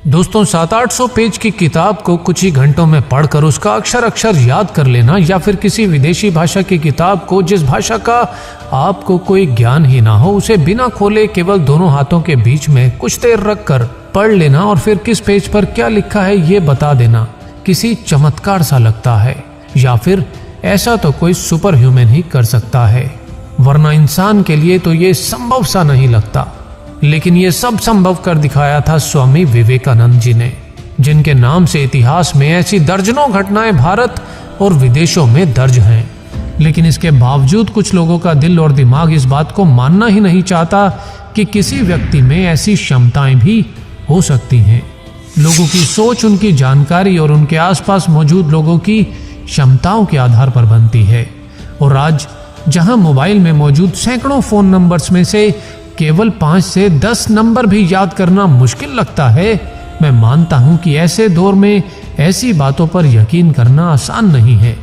दोस्तों 700-800 पेज की किताब को कुछ ही घंटों में पढ़कर उसका अक्षर अक्षर याद कर लेना, या फिर किसी विदेशी भाषा की किताब को जिस भाषा का आपको कोई ज्ञान ही ना हो उसे बिना खोले केवल दोनों हाथों के बीच में कुछ देर रखकर पढ़ लेना और फिर किस पेज पर क्या लिखा है ये बता देना किसी चमत्कार सा लगता है, या फिर ऐसा तो कोई सुपर ह्यूमन ही कर सकता है, वरना इंसान के लिए तो ये संभव सा नहीं लगता। लेकिन ये सब संभव कर दिखाया था स्वामी विवेकानंद जी ने, जिनके नाम से इतिहास में ऐसी दर्जनों घटनाएं भारत और विदेशों में दर्ज हैं। लेकिन इसके बावजूद कुछ लोगों का दिल और दिमाग इस बात को मानना ही नहीं चाहता कि किसी व्यक्ति में ऐसी क्षमताएं भी हो सकती हैं। लोगों की सोच उनकी जानकारी और उनके आसपास मौजूद लोगों की क्षमताओं के आधार पर बनती है। और आज जहां मोबाइल में मौजूद सैकड़ों फोन नंबर्स में से केवल 5 से 10 नंबर भी याद करना मुश्किल लगता है, मैं मानता हूं कि ऐसे दौर में ऐसी बातों पर यकीन करना आसान नहीं है।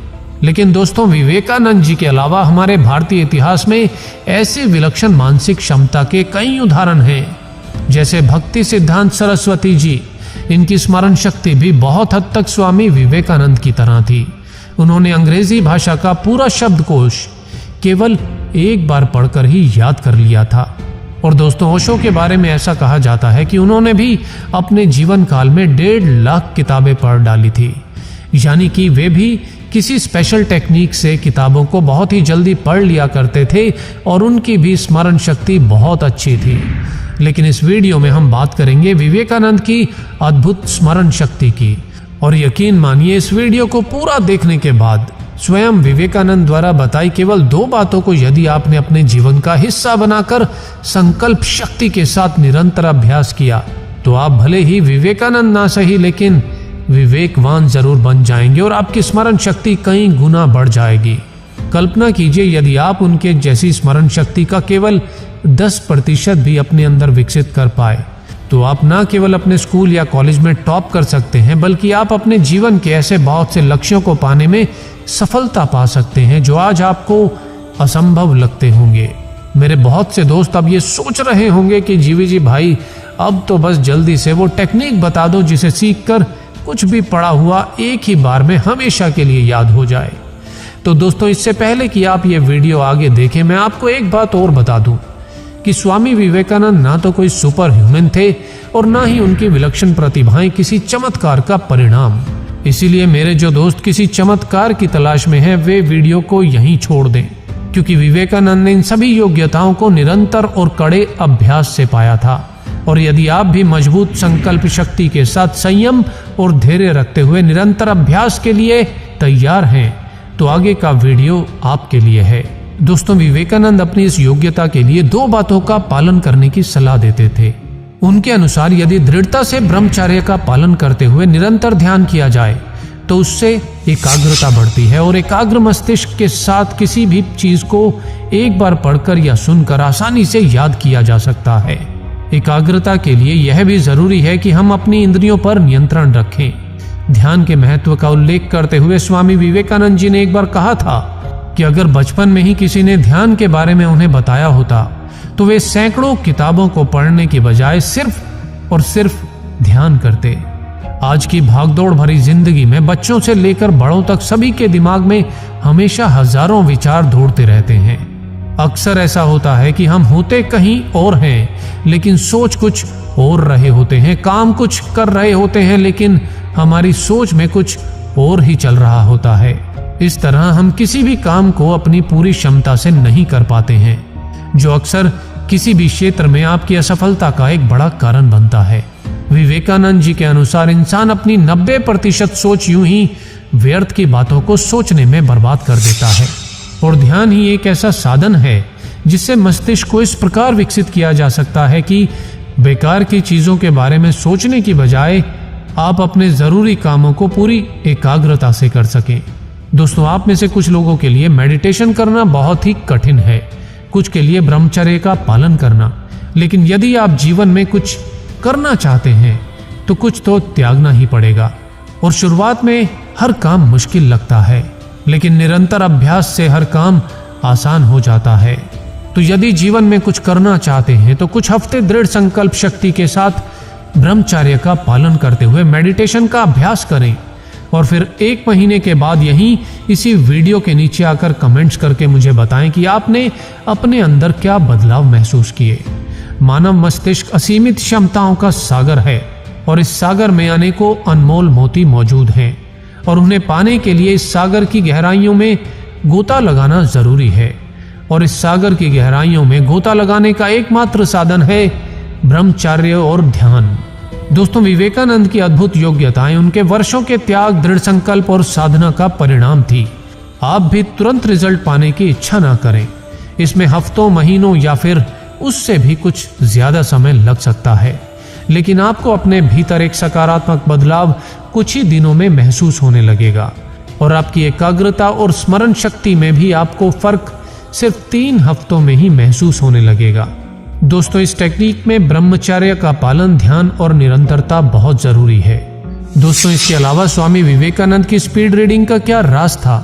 लेकिन दोस्तों, विवेकानंद जी के अलावा हमारे भारतीय इतिहास में ऐसी विलक्षण मानसिक क्षमता के कई उदाहरण हैं, जैसे भक्ति सिद्धांत सरस्वती जी। इनकी स्मरण शक्ति भी बहुत हद तक स्वामी विवेकानंद की तरह थी। उन्होंने अंग्रेजी भाषा का पूरा शब्दकोश केवल एक बार पढ़कर ही याद कर लिया था। और दोस्तों, ओशो के बारे में ऐसा कहा जाता है कि उन्होंने भी अपने जीवन काल में 1.5 लाख किताबें पढ़ डाली थी, यानी कि वे भी किसी स्पेशल टेक्निक से किताबों को बहुत ही जल्दी पढ़ लिया करते थे और उनकी भी स्मरण शक्ति बहुत अच्छी थी। लेकिन इस वीडियो में हम बात करेंगे विवेकानंद की अद्भुत स्मरण शक्ति की, और यकीन मानिए इस वीडियो को पूरा देखने के बाद स्वयं विवेकानंद द्वारा बताई केवल 2 बातों को यदि आपने अपने जीवन का हिस्सा बनाकर संकल्प शक्ति के साथ निरंतर अभ्यास किया तो आप भले ही विवेकानंद ना सही लेकिन विवेकवान जरूर बन जाएंगे और आपकी स्मरण शक्ति कई गुना बढ़ जाएगी। कल्पना कीजिए यदि आप उनके जैसी स्मरण शक्ति का केवल 10% भी अपने अंदर विकसित कर पाए तो आप ना केवल अपने स्कूल या कॉलेज में टॉप कर सकते हैं, बल्कि आप अपने जीवन के ऐसे बहुत से लक्ष्यों को पाने में सफलता पा सकते हैं जो आज आपको असंभव लगते होंगे। मेरे बहुत से दोस्त अब ये सोच रहे होंगे कि जीवी जी भाई, अब तो बस जल्दी से वो टेक्निक बता दो जिसे सीखकर कुछ भी पढ़ा हुआ एक ही बार में हमेशा के लिए याद हो जाए। तो दोस्तों, इससे पहले कि आप ये वीडियो आगे देखें, मैं आपको एक बात और बता दूं कि स्वामी विवेकानंद ना तो कोई सुपर ह्यूमन थे और ना ही उनकी विलक्षण प्रतिभाएं किसी चमत्कार का परिणाम। इसीलिए मेरे जो दोस्त किसी चमत्कार की तलाश में हैं, वे वीडियो को यहीं छोड़ दें, क्योंकि विवेकानंद ने इन सभी योग्यताओं को निरंतर और कड़े अभ्यास से पाया था। और यदि आप भी मजबूत संकल्प शक्ति के साथ संयम और धैर्य रखते हुए निरंतर अभ्यास के लिए तैयार हैं, तो आगे का वीडियो आपके लिए है। दोस्तों, विवेकानंद अपनी इस योग्यता के लिए 2 बातों का पालन करने की सलाह देते थे। उनके अनुसार यदि दृढ़ता से ब्रह्मचर्य का पालन करते हुए निरंतर ध्यान किया जाए तो उससे एकाग्रता बढ़ती है, और एकाग्र मस्तिष्क के साथ किसी भी चीज को एक बार पढ़कर या सुनकर आसानी से याद किया जा सकता है। एकाग्रता के लिए यह भी जरूरी है कि हम अपनी इंद्रियों पर नियंत्रण रखें। ध्यान के महत्व का उल्लेख करते हुए स्वामी विवेकानंद जी ने एक बार कहा था कि अगर बचपन में ही किसी ने ध्यान के बारे में उन्हें बताया होता तो वे सैकड़ों किताबों को पढ़ने की बजाय सिर्फ और सिर्फ ध्यान करते। आज की भागदौड़ भरी जिंदगी में बच्चों से लेकर बड़ों तक सभी के दिमाग में हमेशा हजारों विचार दौड़ते रहते हैं। अक्सर ऐसा होता है कि हम होते कहीं और हैं लेकिन सोच कुछ और रहे होते हैं, काम कुछ कर रहे होते हैं लेकिन हमारी सोच में कुछ और ही चल रहा होता है। इस तरह हम किसी भी काम को अपनी पूरी क्षमता से नहीं कर पाते हैं, जो अक्सर किसी भी क्षेत्र में आपकी असफलता का एक बड़ा कारण बनता है। विवेकानंद जी के अनुसार इंसान अपनी 90% सोच यूं ही व्यर्थ की बातों को सोचने में बर्बाद कर देता है। और ध्यान ही एक ऐसा साधन है जिससे मस्तिष्क को इस प्रकार विकसित किया जा सकता है कि बेकार की चीजों के बारे में सोचने की बजाय आप अपने जरूरी कामों को पूरी एकाग्रता से कर सकें। दोस्तों, आप में से कुछ लोगों के लिए मेडिटेशन करना बहुत ही कठिन है, कुछ के लिए ब्रह्मचर्य का पालन करना। लेकिन यदि आप जीवन में कुछ करना चाहते हैं तो कुछ तो त्यागना ही पड़ेगा। और शुरुआत में हर काम मुश्किल लगता है, लेकिन निरंतर अभ्यास से हर काम आसान हो जाता है। तो यदि जीवन में कुछ करना चाहते हैं तो कुछ हफ्ते दृढ़ संकल्प शक्ति के साथ ब्रह्मचर्य का पालन करते हुए मेडिटेशन का अभ्यास करें और फिर 1 महीने के बाद यहीं इसी वीडियो के नीचे आकर कमेंट्स करके मुझे बताएं कि आपने अपने अंदर क्या बदलाव महसूस किए। मानव मस्तिष्क असीमित क्षमताओं का सागर है और इस सागर में अनेकों अनमोल मोती मौजूद हैं और उन्हें पाने के लिए इस सागर की गहराइयों में गोता लगाना जरूरी है। और इस सागर की गहराइयों में गोता लगाने का एकमात्र साधन है ब्रह्मचर्य और ध्यान। दोस्तों, विवेकानंद की अद्भुत योग्यताएं उनके वर्षों के त्याग, दृढ़ संकल्प और साधना का परिणाम थी। आप भी तुरंत रिजल्ट पाने की इच्छा ना करें। इसमें हफ्तों, महीनों या फिर उससे भी कुछ ज्यादा समय लग सकता है, लेकिन आपको अपने भीतर एक सकारात्मक बदलाव कुछ ही दिनों में महसूस होने लगेगा और आपकी एकाग्रता और स्मरण शक्ति में भी आपको फर्क सिर्फ 3 हफ्तों में ही महसूस होने लगेगा। दोस्तों, इस टेक्निक में ब्रह्मचर्य का पालन, ध्यान और निरंतरता बहुत जरूरी है। दोस्तों, इसके अलावा स्वामी विवेकानंद की स्पीड रीडिंग का क्या राज था?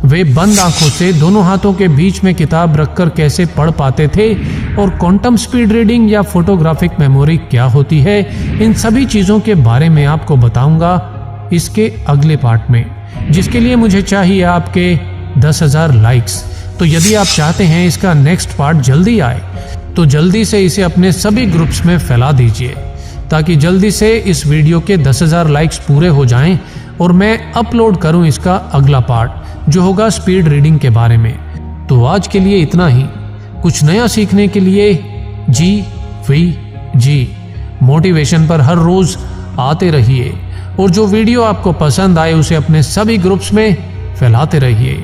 वे बंद आंखों से दोनों हाथों के बीच में किताब रखकर कैसे पढ़ पाते थे और क्वांटम स्पीड रीडिंग या फोटोग्राफिक मेमोरी क्या होती है, इन सभी चीजों के बारे में आपको बताऊंगा इसके अगले पार्ट में, जिसके लिए मुझे चाहिए आपके 10,000 लाइक्स। तो यदि आप चाहते हैं इसका नेक्स्ट पार्ट जल्दी आए तो जल्दी से इसे अपने सभी ग्रुप्स में फैला दीजिए ताकि जल्दी से इस वीडियो के 10,000 लाइक्स पूरे हो जाएं और मैं अपलोड करूं इसका अगला पार्ट जो होगा स्पीड रीडिंग के बारे में। तो आज के लिए इतना ही। कुछ नया सीखने के लिए जी मोटिवेशन पर हर रोज आते रहिए और जो वीडियो आपको पसंद आए उसे अपने सभी ग्रुप्स में फैलाते रहिए।